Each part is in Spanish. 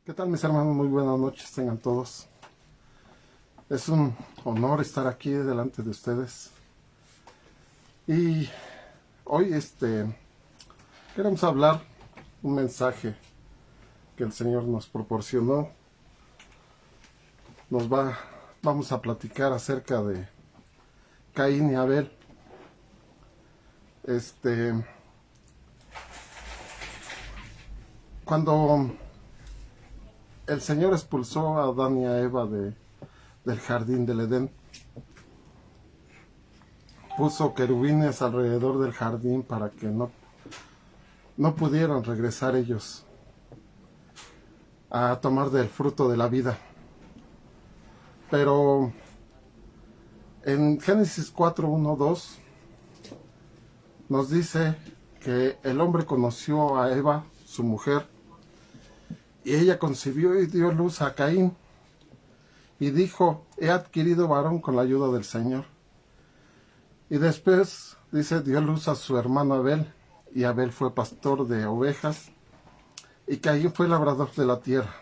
¿Qué tal, mis hermanos? Muy buenas noches tengan todos. Es un honor estar aquí delante de ustedes. Y hoy queremos hablar un mensaje que el Señor nos proporcionó. Vamos a platicar acerca de Caín y Abel. Cuando el Señor expulsó a Adán y a Eva del jardín del Edén, puso querubines alrededor del jardín para que no pudieran regresar ellos a tomar del fruto de la vida. Pero en Génesis 4, 1, 2 nos dice que el hombre conoció a Eva, su mujer, y ella concibió y dio luz a Caín, y dijo: he adquirido varón con la ayuda del Señor. Y después dice: dio luz a su hermano Abel, y Abel fue pastor de ovejas, y Caín fue labrador de la tierra.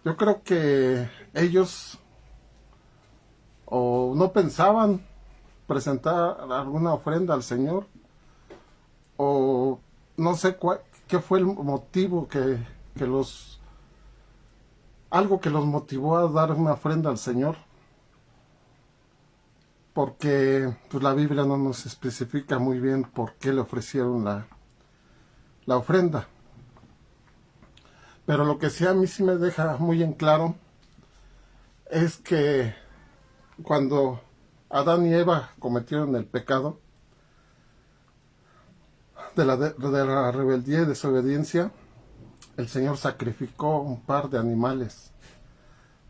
Yo creo que ellos o no pensaban presentar alguna ofrenda al Señor, o no sé qué fue el motivo algo que los motivó a dar una ofrenda al Señor, porque pues la Biblia no nos especifica muy bien por qué le ofrecieron la ofrenda. Pero lo que sí a mí sí me deja muy en claro es que cuando Adán y Eva cometieron el pecado de la rebeldía y desobediencia, el Señor sacrificó un par de animales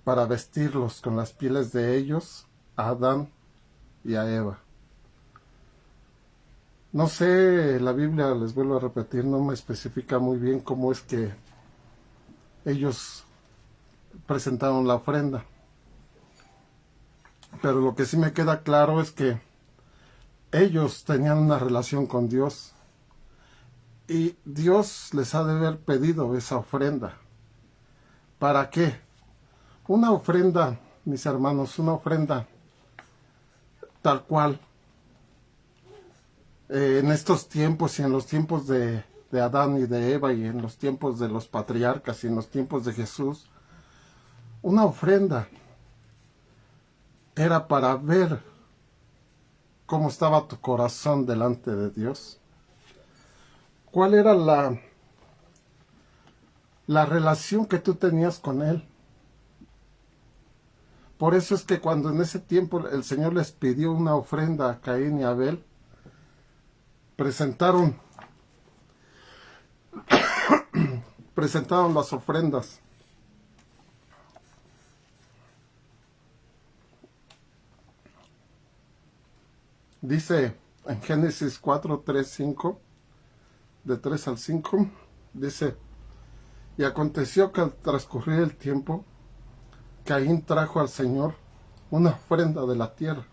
para vestirlos con las pieles de ellos, a Adán y a Eva. No sé, la Biblia, les vuelvo a repetir, no me especifica muy bien cómo es que ellos presentaron la ofrenda. Pero lo que sí me queda claro es que ellos tenían una relación con Dios, y Dios les ha de haber pedido esa ofrenda. ¿Para qué? Una ofrenda, mis hermanos, una ofrenda tal cual, en estos tiempos y en los tiempos de Adán y de Eva, y en los tiempos de los patriarcas y en los tiempos de Jesús, una ofrenda era para ver cómo estaba tu corazón delante de Dios. ¿Cuál era la relación que tú tenías con Él? Por eso es que cuando en ese tiempo el Señor les pidió una ofrenda a Caín y a Abel, presentaron las ofrendas. Dice en Génesis 4, 3, 5, de 3 al 5, dice: y aconteció que al transcurrir el tiempo, Caín trajo al Señor una ofrenda de la tierra.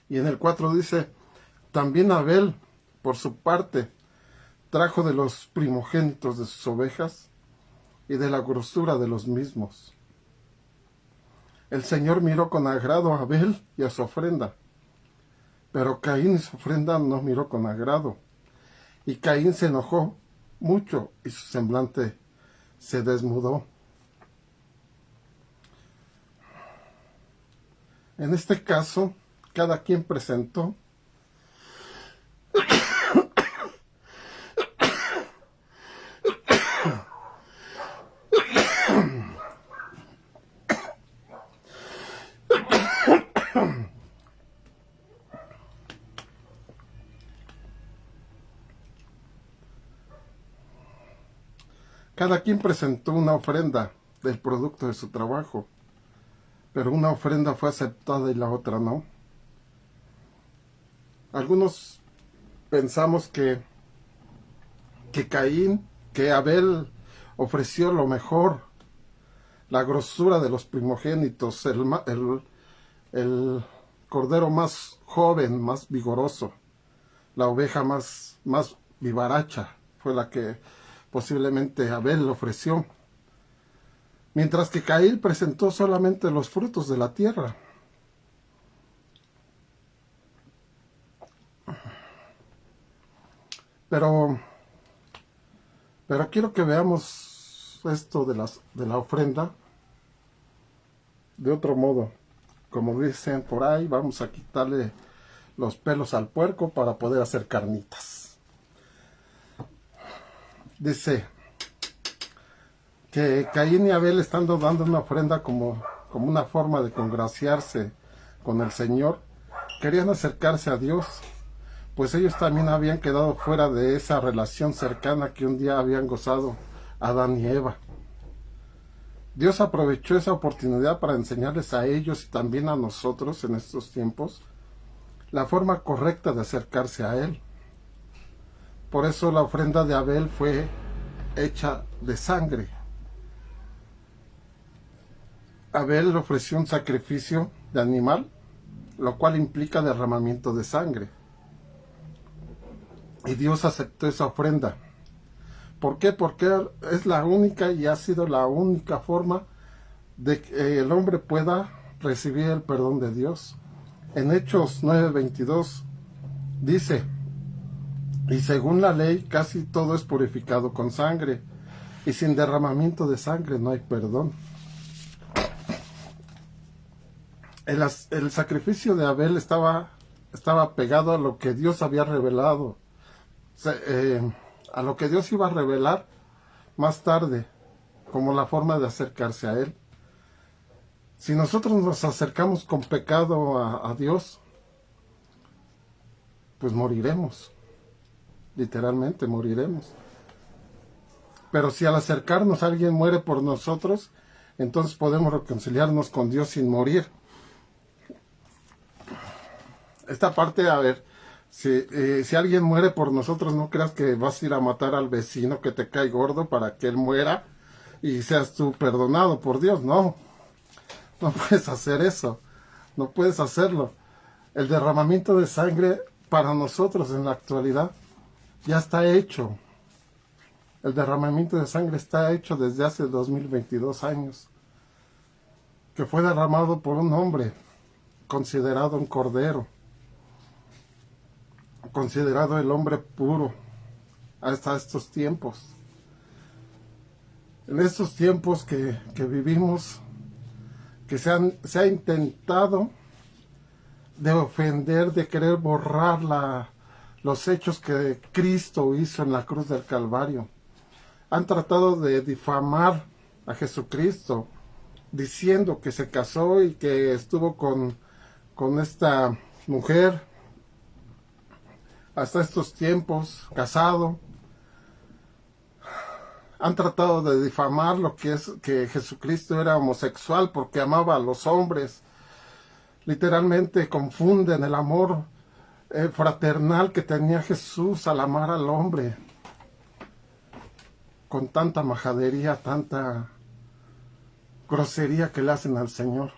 Y en el 4 dice: también Abel, por su parte, trajo de los primogénitos de sus ovejas y de la grosura de los mismos. El Señor miró con agrado a Abel y a su ofrenda, pero Caín y su ofrenda no miró con agrado. Y Caín se enojó mucho y su semblante se desmudó. En este caso, cada quien presentó una ofrenda del producto de su trabajo, pero una ofrenda fue aceptada y la otra no. Algunos pensamos que que Abel ofreció lo mejor, la grosura de los primogénitos, el cordero más joven, más vigoroso, la oveja más vivaracha, fue la que posiblemente Abel ofreció. Mientras que Caín presentó solamente los frutos de la tierra. Pero quiero que veamos esto de la ofrenda de otro modo. Como dicen por ahí, vamos a quitarle los pelos al puerco para poder hacer carnitas. Dice que Caín y Abel, estando dando una ofrenda como una forma de congraciarse con el Señor, querían acercarse a Dios, pues ellos también habían quedado fuera de esa relación cercana que un día habían gozado Adán y Eva. Dios aprovechó esa oportunidad para enseñarles a ellos y también a nosotros en estos tiempos la forma correcta de acercarse a Él. Por eso la ofrenda de Abel fue hecha de sangre. Abel ofreció un sacrificio de animal, lo cual implica derramamiento de sangre. Y Dios aceptó esa ofrenda. ¿Por qué? Porque es la única y ha sido la única forma de que el hombre pueda recibir el perdón de Dios. En Hechos 9:22 dice: y según la ley casi todo es purificado con sangre, y sin derramamiento de sangre no hay perdón. El sacrificio de Abel estaba pegado a lo que Dios había revelado, a lo que Dios iba a revelar más tarde, como la forma de acercarse a Él. Si nosotros nos acercamos con pecado a Dios, pues moriremos, literalmente moriremos. Pero si al acercarnos alguien muere por nosotros, entonces podemos reconciliarnos con Dios sin morir. Esta parte, a ver, si alguien muere por nosotros, no creas que vas a ir a matar al vecino que te cae gordo para que él muera y seas tú perdonado por Dios. No puedes hacer eso, no puedes hacerlo. El derramamiento de sangre para nosotros en la actualidad ya está hecho. El derramamiento de sangre está hecho desde hace 2022 años, que fue derramado por un hombre considerado un cordero, considerado el hombre puro hasta estos tiempos. En estos tiempos que vivimos, que se ha intentado de ofender, de querer borrar los hechos que Cristo hizo en la cruz del Calvario. Han tratado de difamar a Jesucristo, diciendo que se casó y que estuvo con esta mujer hasta estos tiempos, casado. Han tratado de difamar lo que es que Jesucristo era homosexual porque amaba a los hombres. Literalmente confunden el amor fraternal que tenía Jesús al amar al hombre con tanta majadería, tanta grosería que le hacen al Señor.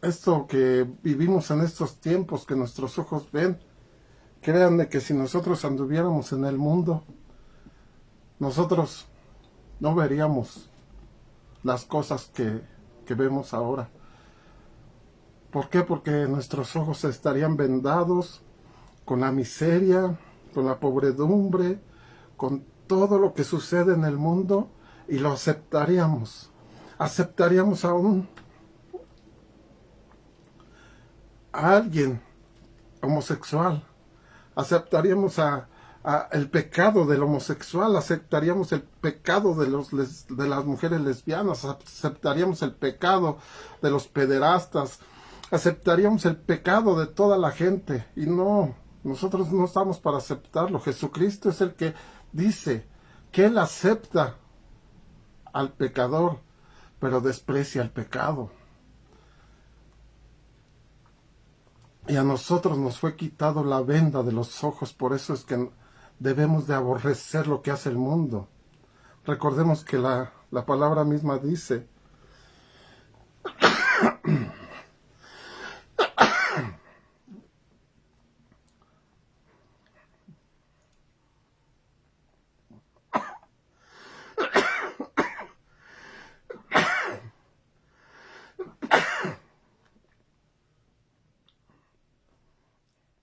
Esto que vivimos en estos tiempos que nuestros ojos ven, créanme que si nosotros anduviéramos en el mundo, nosotros no veríamos las cosas que vemos ahora. ¿Por qué? Porque nuestros ojos estarían vendados con la miseria, con la pobredumbre, con todo lo que sucede en el mundo, y lo aceptaríamos. Aceptaríamos a alguien homosexual, aceptaríamos el pecado del homosexual, aceptaríamos el pecado de las mujeres lesbianas, aceptaríamos el pecado de los pederastas, aceptaríamos el pecado de toda la gente. Y no, nosotros no estamos para aceptarlo. Jesucristo es el que dice que Él acepta al pecador, pero desprecia el pecado. Y a nosotros nos fue quitado la venda de los ojos. Por eso es que debemos de aborrecer lo que hace el mundo. Recordemos que la palabra misma dice: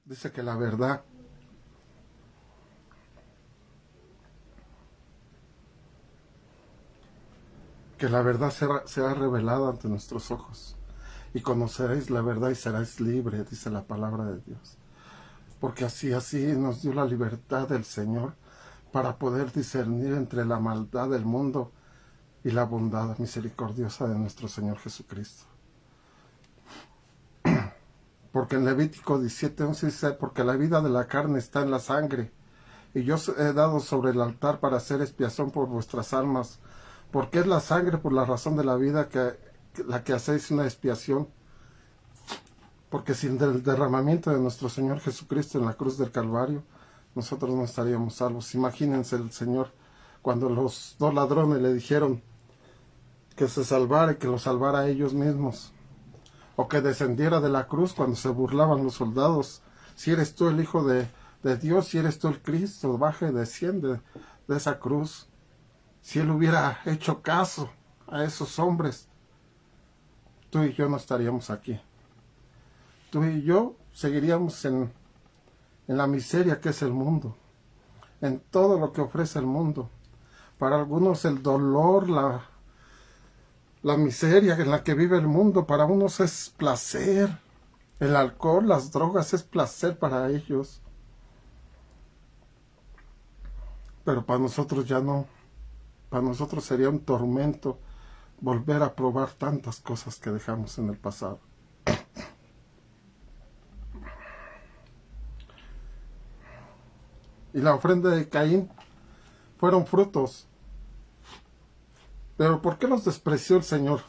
dice que la verdad será revelada ante nuestros ojos. Y conoceréis la verdad y seréis libres, dice la palabra de Dios. Porque así nos dio la libertad del Señor para poder discernir entre la maldad del mundo y la bondad misericordiosa de nuestro Señor Jesucristo. Porque en Levítico 17:11 dice: porque la vida de la carne está en la sangre, y yo os he dado sobre el altar para hacer expiación por vuestras almas. Porque es la sangre por la razón de la vida la que hacéis una expiación. Porque sin el derramamiento de nuestro Señor Jesucristo en la cruz del Calvario, nosotros no estaríamos salvos. Imagínense el Señor cuando los dos ladrones le dijeron que se salvara y que lo salvara a ellos mismos. O que descendiera de la cruz cuando se burlaban los soldados. Si eres tú el Hijo de Dios, si eres tú el Cristo, baja y desciende de esa cruz. Si él hubiera hecho caso a esos hombres, tú y yo no estaríamos aquí. Tú y yo seguiríamos en la miseria que es el mundo, en todo lo que ofrece el mundo. Para algunos el dolor, la miseria en la que vive el mundo, para unos es placer. El alcohol, las drogas es placer para ellos. Pero para nosotros ya no. Para nosotros sería un tormento volver a probar tantas cosas que dejamos en el pasado. Y la ofrenda de Caín fueron frutos. Pero ¿por qué los despreció el Señor?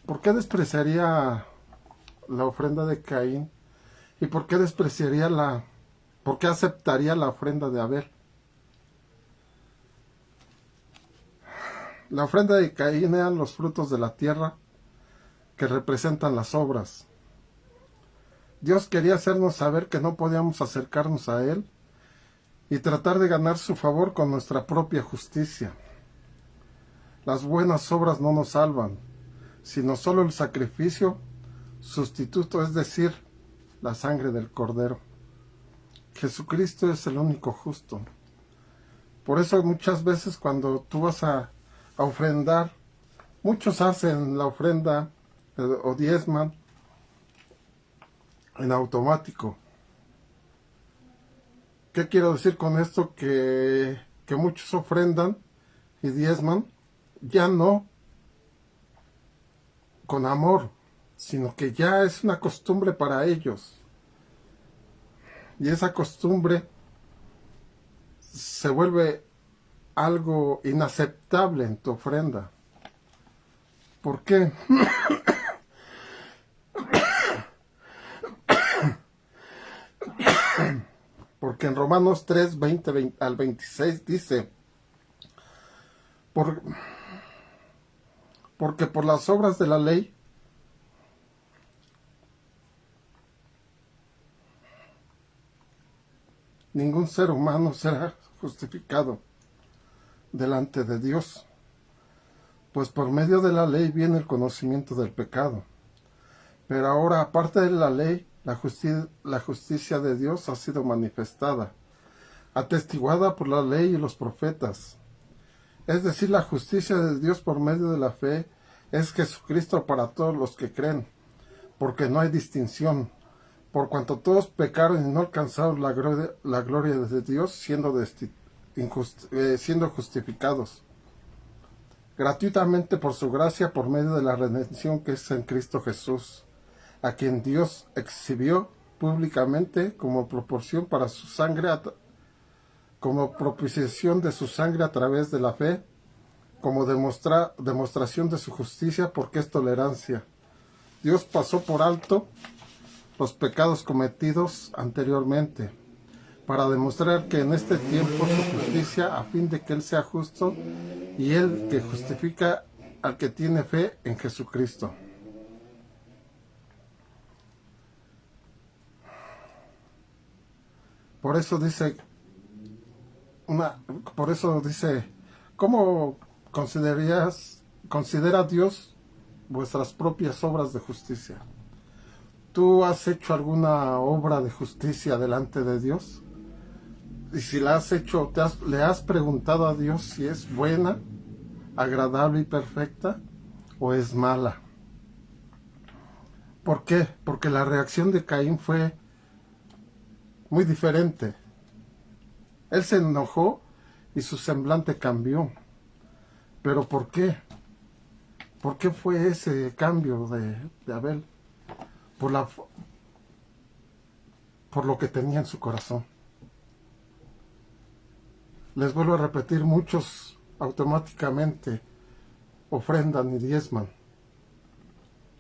¿Por qué despreciaría la ofrenda de Caín? ¿Y por qué por qué aceptaría la ofrenda de Abel? La ofrenda de Caín eran los frutos de la tierra que representan las obras. Dios quería hacernos saber que no podíamos acercarnos a Él y tratar de ganar su favor con nuestra propia justicia. Las buenas obras no nos salvan, sino solo el sacrificio sustituto, es decir, la sangre del Cordero. Jesucristo es el único justo. Por eso muchas veces cuando tú vas a ofrendar, muchos hacen la ofrenda o diezman en automático. ¿Qué quiero decir con esto? Que muchos ofrendan y diezman ya no con amor, sino que ya es una costumbre para ellos. Y esa costumbre se vuelve algo inaceptable en tu ofrenda. ¿Por qué? Porque en Romanos 3, 20 al 26 dice: porque por las obras de la ley ningún ser humano será justificado delante de Dios, pues por medio de la ley viene el conocimiento del pecado. Pero ahora, aparte de la ley, la justicia de Dios ha sido manifestada, atestiguada por la ley y los profetas. Es decir, la justicia de Dios por medio de la fe es Jesucristo para todos los que creen, porque no hay distinción, por cuanto todos pecaron y no alcanzaron la gloria de Dios, siendo justificados gratuitamente por su gracia, por medio de la redención que es en Cristo Jesús, a quien Dios exhibió públicamente como proporción para su sangre, como propiciación de su sangre a través de la fe, como demostración de su justicia, porque es tolerancia. Dios pasó por alto los pecados cometidos anteriormente, para demostrar que en este tiempo su justicia, a fin de que Él sea justo y Él que justifica al que tiene fe en Jesucristo. Por eso dice, ¿cómo considera Dios vuestras propias obras de justicia? ¿Tú has hecho alguna obra de justicia delante de Dios? Y si la has hecho, ¿le has preguntado a Dios si es buena, agradable y perfecta o es mala? ¿Por qué? Porque la reacción de Caín fue muy diferente. Él se enojó y su semblante cambió. ¿Pero por qué? ¿Por qué fue ese cambio de Abel? Por lo que tenía en su corazón. Les vuelvo a repetir, muchos automáticamente ofrendan y diezman.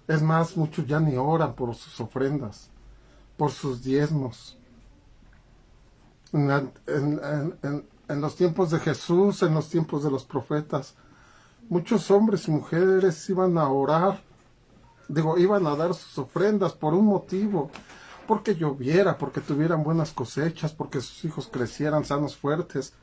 Es más, muchos ya ni oran por sus ofrendas, por sus diezmos. En los tiempos de Jesús, en los tiempos de los profetas, muchos hombres y mujeres iban a orar, iban a dar sus ofrendas por un motivo, porque lloviera, porque tuvieran buenas cosechas, porque sus hijos crecieran sanos, fuertes.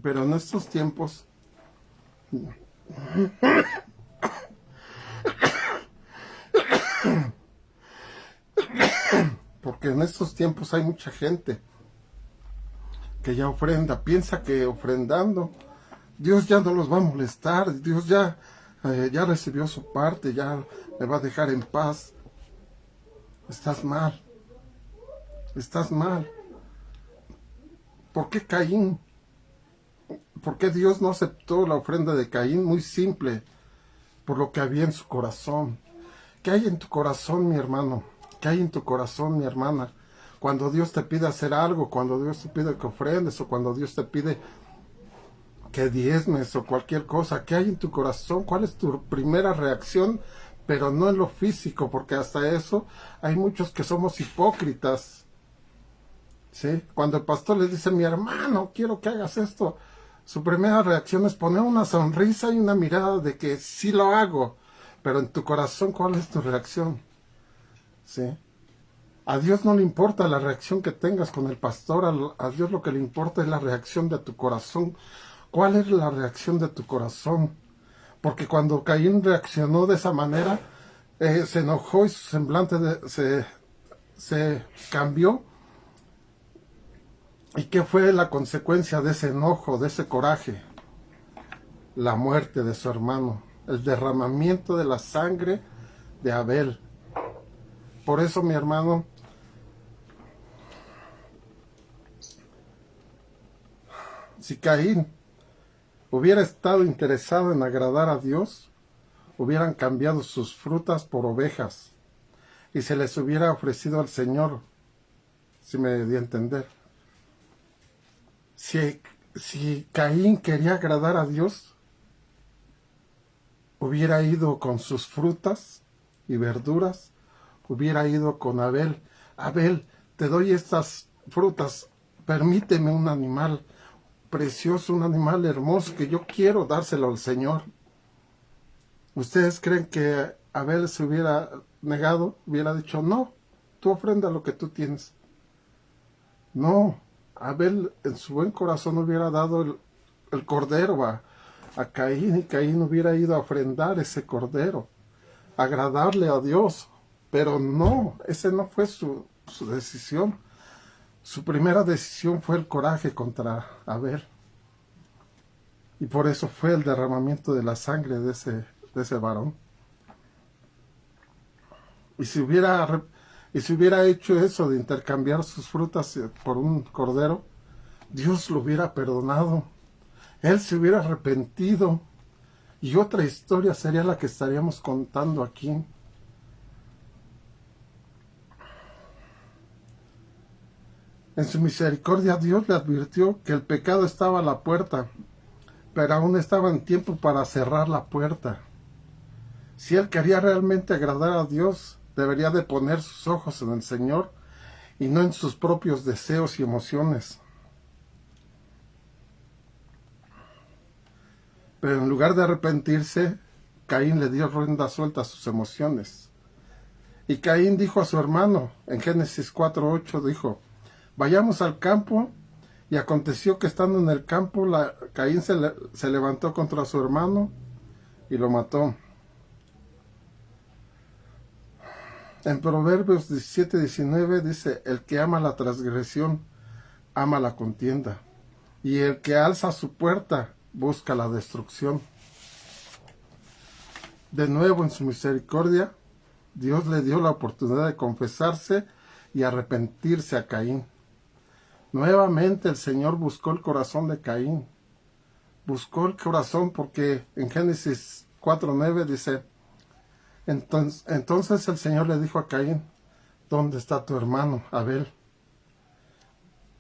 Pero en estos tiempos, porque en estos tiempos hay mucha gente que ya ofrenda, piensa que ofrendando, Dios ya no los va a molestar, Dios ya recibió su parte, ya me va a dejar en paz. Estás mal, estás mal. ¿Por qué Caín? ¿Por qué Dios no aceptó la ofrenda de Caín? Muy simple, por lo que había en su corazón. ¿Qué hay en tu corazón, mi hermano? ¿Qué hay en tu corazón, mi hermana? Cuando Dios te pide hacer algo, cuando Dios te pide que ofrendes, o cuando Dios te pide que diezmes, o cualquier cosa, ¿qué hay en tu corazón? ¿Cuál es tu primera reacción? Pero no en lo físico, porque hasta eso hay muchos que somos hipócritas. ¿Sí? Cuando el pastor le dice, mi hermano, quiero que hagas esto, su primera reacción es poner una sonrisa y una mirada de que sí lo hago. Pero en tu corazón, ¿cuál es tu reacción? ¿Sí? A Dios no le importa la reacción que tengas con el pastor, a Dios lo que le importa es la reacción de tu corazón. ¿Cuál es la reacción de tu corazón? Porque cuando Caín reaccionó de esa manera, se enojó y su semblante se cambió. ¿Y qué fue la consecuencia de ese enojo, de ese coraje? La muerte de su hermano, el derramamiento de la sangre de Abel. Por eso, mi hermano, si Caín hubiera estado interesado en agradar a Dios, hubieran cambiado sus frutas por ovejas y se les hubiera ofrecido al Señor, si me di a entender. Si Caín quería agradar a Dios, hubiera ido con sus frutas y verduras, hubiera ido con Abel. Abel, te doy estas frutas, permíteme un animal precioso, un animal hermoso que yo quiero dárselo al Señor. ¿Ustedes creen que Abel se hubiera negado? Hubiera dicho, no, tú ofrenda lo que tú tienes. No, Abel en su buen corazón hubiera dado el cordero a Caín, y Caín hubiera ido a ofrendar ese cordero, agradarle a Dios. Pero no, ese no fue su decisión. Su primera decisión fue el coraje contra Abel. Y por eso fue el derramamiento de la sangre de ese varón. Y si hubiera hecho eso de intercambiar sus frutas por un cordero, Dios lo hubiera perdonado. Él se hubiera arrepentido. Y otra historia sería la que estaríamos contando aquí. En su misericordia, Dios le advirtió que el pecado estaba a la puerta, pero aún estaba en tiempo para cerrar la puerta. Si él quería realmente agradar a Dios, debería de poner sus ojos en el Señor y no en sus propios deseos y emociones. Pero en lugar de arrepentirse, Caín le dio rienda suelta a sus emociones. Y Caín dijo a su hermano, en Génesis 4:8, dijo, vayamos al campo. Y aconteció que estando en el campo, Caín se levantó contra su hermano y lo mató. En Proverbios 17:19 dice, el que ama la transgresión, ama la contienda. Y el que alza su puerta, busca la destrucción. De nuevo, en su misericordia, Dios le dio la oportunidad de confesarse y arrepentirse a Caín. Nuevamente el Señor buscó el corazón de Caín. Buscó el corazón porque en Génesis 4:9 dice, entonces el Señor le dijo a Caín, ¿dónde está tu hermano Abel?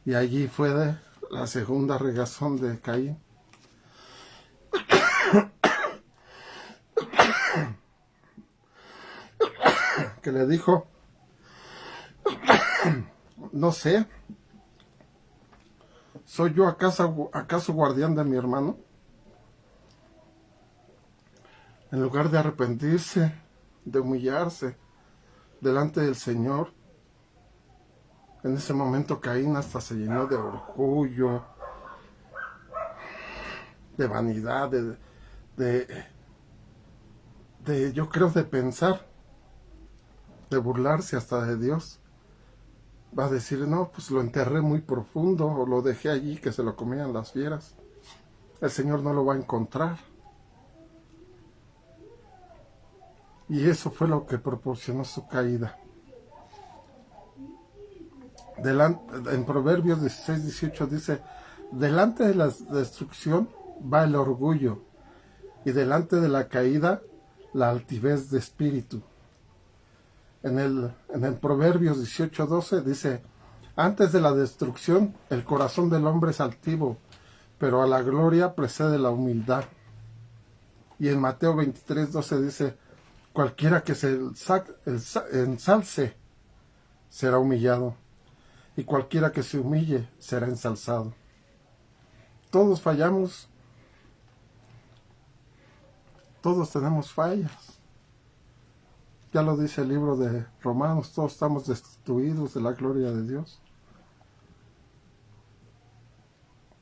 Y allí fue la segunda regazón de Caín. Que le dijo, no sé, ¿soy yo acaso guardián de mi hermano? En lugar de arrepentirse, de humillarse delante del Señor, en ese momento Caín hasta se llenó de orgullo, de vanidad, yo creo, de pensar, de burlarse hasta de Dios. Va a decir, no, pues lo enterré muy profundo, o lo dejé allí que se lo comían las fieras. El Señor no lo va a encontrar. Y eso fue lo que proporcionó su caída. En Proverbios 16:18 dice, delante de la destrucción va el orgullo, y delante de la caída la altivez de espíritu. En el Proverbios 18:12 dice, antes de la destrucción el corazón del hombre es altivo, pero a la gloria precede la humildad. Y en Mateo 23:12 dice, cualquiera que se ensalce será humillado, y cualquiera que se humille será ensalzado. Todos fallamos, todos tenemos fallas. Ya lo dice el libro de Romanos, todos estamos destituidos de la gloria de Dios.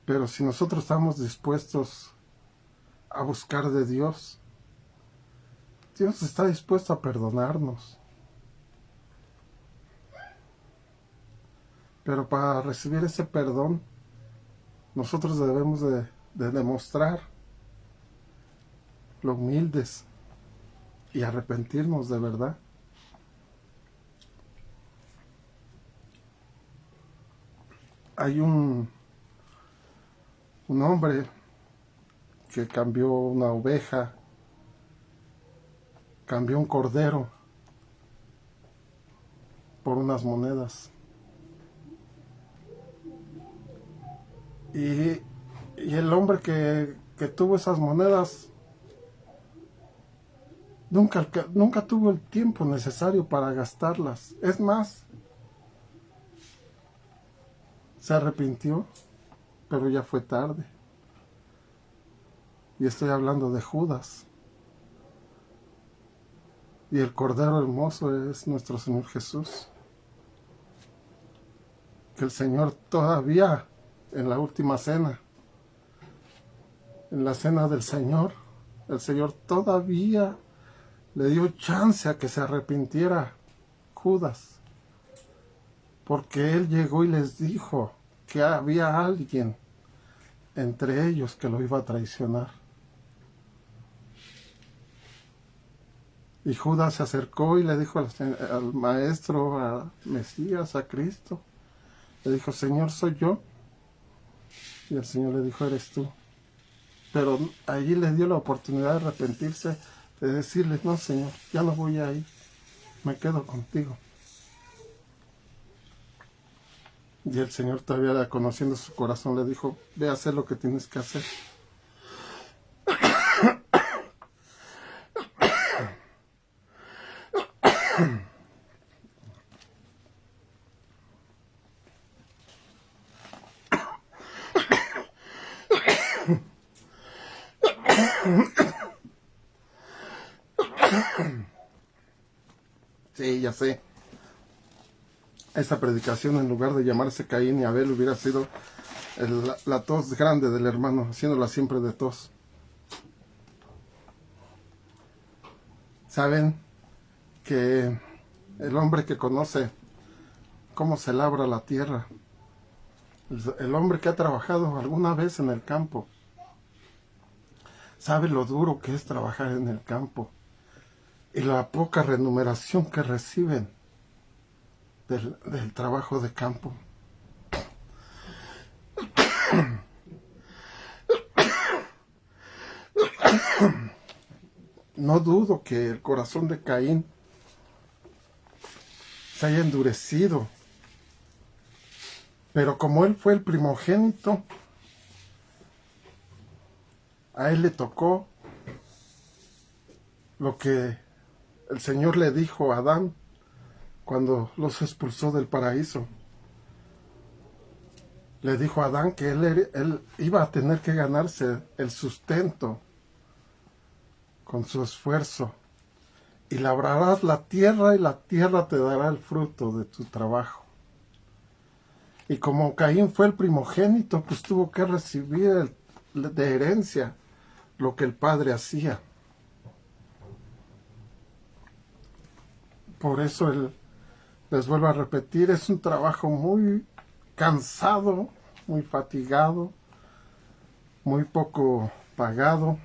Pero si nosotros estamos dispuestos a buscar de Dios, Dios está dispuesto a perdonarnos. Pero para recibir ese perdón, nosotros debemos de demostrar lo humildes y arrepentirnos de verdad. Hay un hombre que cambió una oveja, cambió un cordero por unas monedas. Y el hombre que tuvo esas monedas nunca tuvo el tiempo necesario para gastarlas. Es más, se arrepintió, pero ya fue tarde. Y estoy hablando de Judas. Y el Cordero hermoso es nuestro Señor Jesús. Que el Señor todavía, en la última cena, en la cena del Señor, el Señor todavía le dio chance a que se arrepintiera Judas, porque Él llegó y les dijo que había alguien entre ellos que lo iba a traicionar. Y Judas se acercó y le dijo al maestro, a Mesías, a Cristo, le dijo, Señor, ¿soy yo? Y el Señor le dijo, eres tú. Pero allí le dio la oportunidad de arrepentirse, de decirle, no, Señor, ya no voy a ir, me quedo contigo. Y el Señor, todavía conociendo su corazón, le dijo, ve a hacer lo que tienes que hacer. Sí, ya sé. Esa predicación, en lugar de llamarse Caín y Abel, hubiera sido la tos grande del hermano, haciéndola siempre de tos. Saben que el hombre que conoce cómo se labra la tierra, el hombre que ha trabajado alguna vez en el campo, sabe lo duro que es trabajar en el campo y la poca remuneración que reciben del trabajo de campo. No dudo que el corazón de Caín se haya endurecido, pero como él fue el primogénito, a él le tocó lo que el Señor le dijo a Adán cuando los expulsó del paraíso. Le dijo a Adán que él iba a tener que ganarse el sustento con su esfuerzo. Y labrarás la tierra y la tierra te dará el fruto de tu trabajo. Y como Caín fue el primogénito, pues tuvo que recibir de herencia lo que el padre hacía. Por eso les vuelvo a repetir, es un trabajo muy cansado, muy fatigado, muy poco pagado.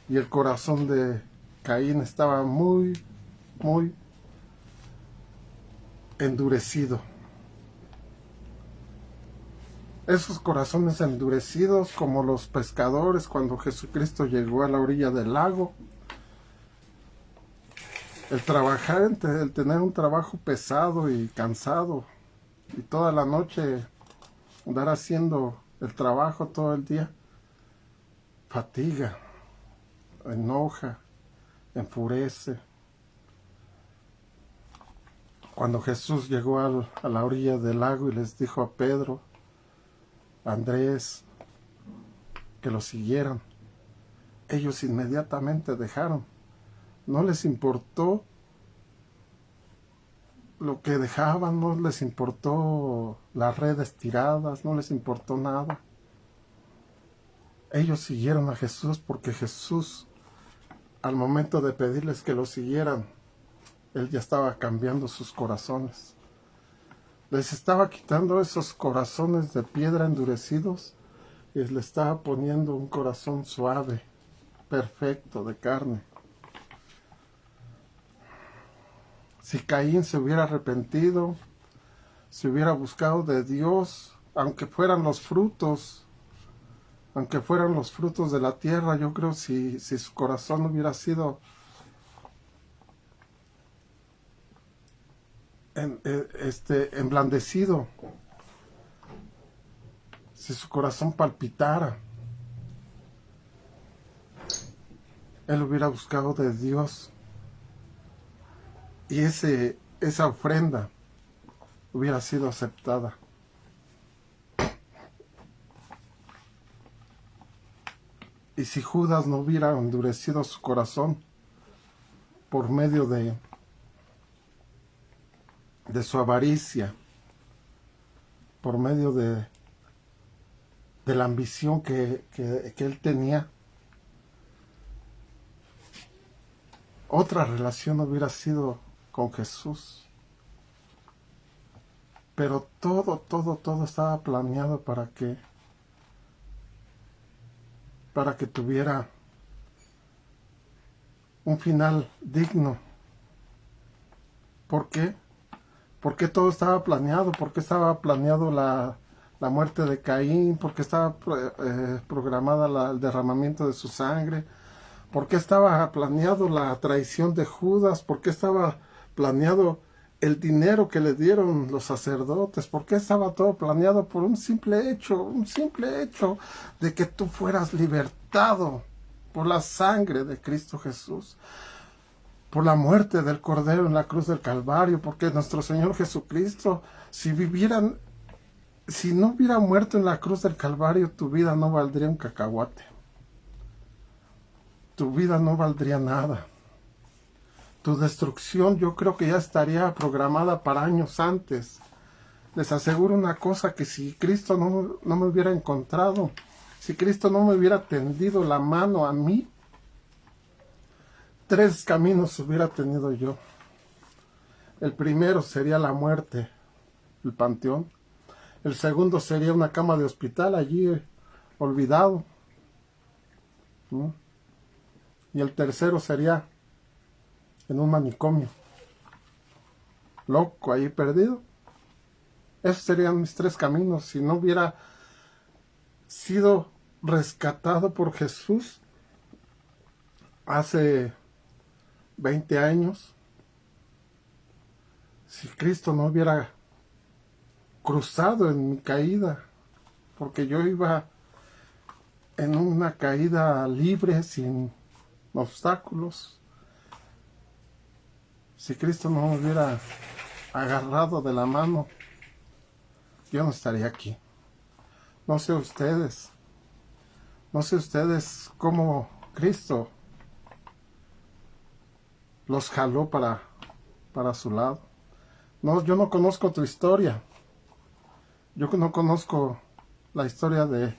Y el corazón de Caín estaba muy, muy endurecido. Esos corazones endurecidos, como los pescadores cuando Jesucristo llegó a la orilla del lago. El trabajar, el tener un trabajo pesado y cansado, y toda la noche andar haciendo el trabajo todo el día, fatiga, enoja, enfurece. Cuando Jesús llegó a la orilla del lago y les dijo a Pedro, a Andrés, que lo siguieran, ellos inmediatamente dejaron. No les importó lo que dejaban, no les importó las redes tiradas, no les importó nada. Ellos siguieron a Jesús porque Jesús, al momento de pedirles que lo siguieran, Él ya estaba cambiando sus corazones. Les estaba quitando esos corazones de piedra endurecidos y les estaba poniendo un corazón suave, perfecto, de carne. Si Caín se hubiera arrepentido, si hubiera buscado de Dios, aunque fueran los frutos de la tierra, yo creo si su corazón hubiera sido emblandecido, si su corazón palpitara, él hubiera buscado de Dios y esa ofrenda hubiera sido aceptada. Y si Judas no hubiera endurecido su corazón por medio de su avaricia, por medio de la ambición que él tenía, otra relación hubiera sido con Jesús. Pero todo estaba planeado para que tuviera un final digno. ¿Por qué? ¿Por qué todo estaba planeado? ¿Por qué estaba planeado la muerte de Caín? ¿Por qué estaba programada el derramamiento de su sangre? ¿Por qué estaba planeado la traición de Judas? ¿Por qué estaba planeado el dinero que le dieron los sacerdotes? ¿Por qué estaba todo planeado? Por un simple hecho de que tú fueras libertado por la sangre de Cristo Jesús. por la muerte del Cordero en la cruz del Calvario, porque nuestro Señor Jesucristo, si no hubiera muerto en la cruz del Calvario, tu vida no valdría un cacahuate. Tu vida no valdría nada. Tu destrucción yo creo que ya estaría programada para años antes. Les aseguro una cosa, que si Cristo no me hubiera encontrado, si Cristo no me hubiera tendido la mano a mí, 3 caminos hubiera tenido yo. El primero sería la muerte, el panteón. El segundo sería una cama de hospital allí olvidado. ¿No? Y el tercero sería en un manicomio, loco, ahí perdido. Esos serían mis 3 caminos. Si no hubiera sido rescatado por Jesús hace 20 años, si Cristo no hubiera cruzado en mi caída, porque yo iba en una caída libre, sin obstáculos, si Cristo no me hubiera agarrado de la mano, yo no estaría aquí. No sé ustedes cómo Cristo los jaló para su lado. No, yo no conozco tu historia. Yo no conozco la historia de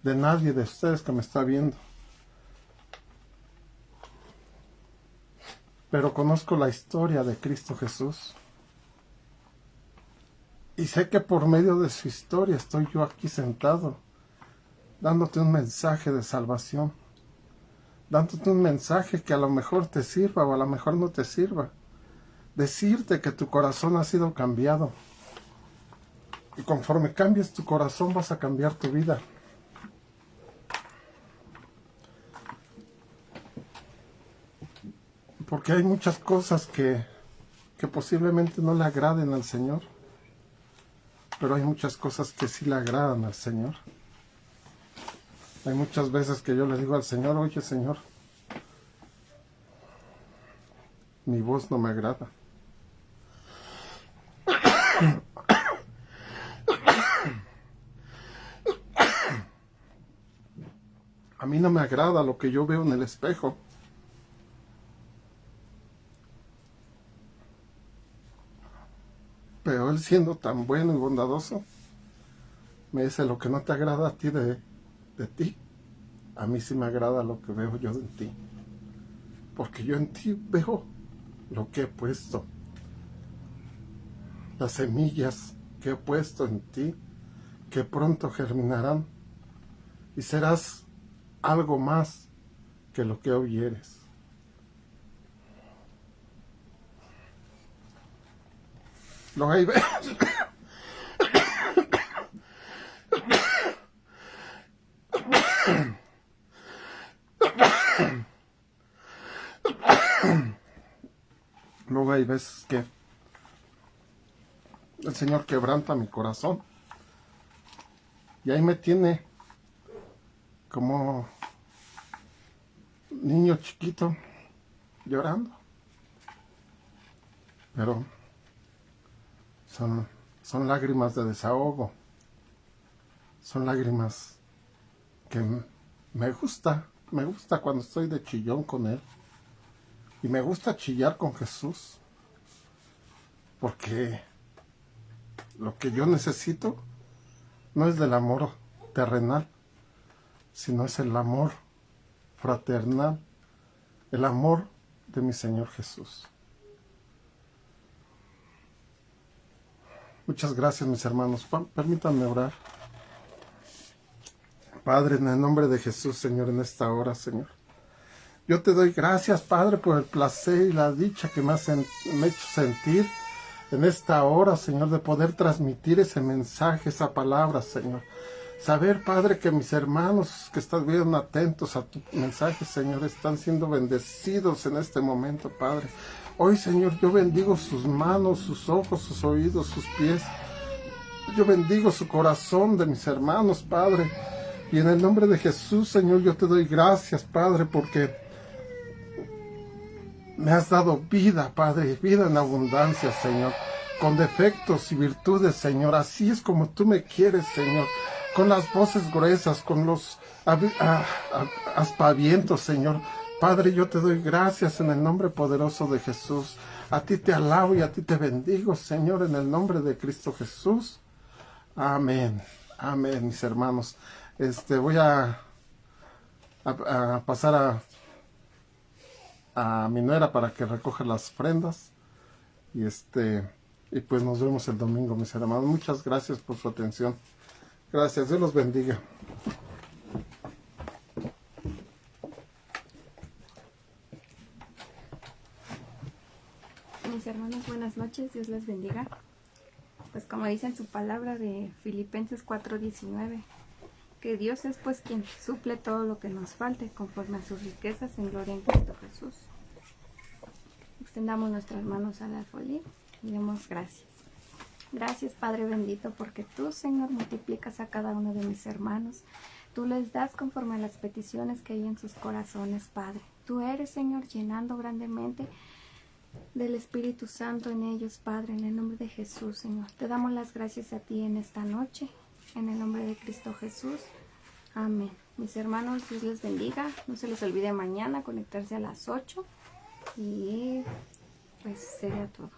nadie de ustedes que me está viendo. Pero conozco la historia de Cristo Jesús. Y sé que por medio de su historia estoy yo aquí sentado, dándote un mensaje de salvación, dándote un mensaje que a lo mejor te sirva o a lo mejor no te sirva. Decirte que tu corazón ha sido cambiado. Y conforme cambies tu corazón vas a cambiar tu vida. Porque hay muchas cosas que posiblemente no le agraden al Señor. Pero hay muchas cosas que sí le agradan al Señor. Hay muchas veces que yo le digo al Señor: oye, Señor, mi voz no me agrada. A mí no me agrada lo que yo veo en el espejo. Pero Él, siendo tan bueno y bondadoso, me dice: lo que no te agrada a ti de ti, a mí sí me agrada lo que veo yo en ti. Porque yo en ti veo lo que he puesto. Las semillas que he puesto en ti, que pronto germinarán. Y serás algo más que lo que hoy eres. Luego hay Luego hay veces que el Señor quebranta mi corazón. Y ahí me tiene como niño chiquito llorando. Pero son lágrimas de desahogo. Son lágrimas que me gusta cuando estoy de chillón con Él. Y me gusta chillar con Jesús. Porque lo que yo necesito no es del amor terrenal, sino es el amor fraternal, el amor de mi Señor Jesús. Muchas gracias, mis hermanos. Permítanme orar. Padre, en el nombre de Jesús, Señor, en esta hora, Señor, yo te doy gracias, Padre, por el placer y la dicha que me ha hecho sentir en esta hora, Señor, de poder transmitir ese mensaje, esa palabra, Señor. Saber, Padre, que mis hermanos que están bien atentos a tu mensaje, Señor, están siendo bendecidos en este momento, Padre. Hoy, Señor, yo bendigo sus manos, sus ojos, sus oídos, sus pies. Yo bendigo su corazón de mis hermanos, Padre. Y en el nombre de Jesús, Señor, yo te doy gracias, Padre, porque Me has dado vida, Padre, vida en abundancia, Señor, con defectos y virtudes, Señor. Así es como tú me quieres, Señor, con las voces gruesas, con los aspavientos, Señor. Padre, yo te doy gracias en el nombre poderoso de Jesús. A ti te alabo y a ti te bendigo, Señor, en el nombre de Cristo Jesús. Amén. Amén, mis hermanos. Voy a pasar a mi nuera para que recoja las ofrendas. Y pues nos vemos el domingo, mis hermanos. Muchas gracias por su atención. Gracias, Dios los bendiga. Mis hermanos, buenas noches, Dios les bendiga. Pues como dice en su palabra de Filipenses 4:19, que Dios es pues quien suple todo lo que nos falte conforme a sus riquezas en gloria en Cristo Jesús. Extendamos nuestras manos a la folía y demos gracias. Gracias, Padre bendito, porque tú, Señor, multiplicas a cada uno de mis hermanos. Tú les das conforme a las peticiones que hay en sus corazones, Padre. Tú eres, Señor, llenando grandemente del Espíritu Santo en ellos, Padre, en el nombre de Jesús, Señor. Te damos las gracias a ti en esta noche, en el nombre de Cristo Jesús. Amén. Mis hermanos, Dios les bendiga. No se les olvide mañana conectarse a las 8 y pues sería todo.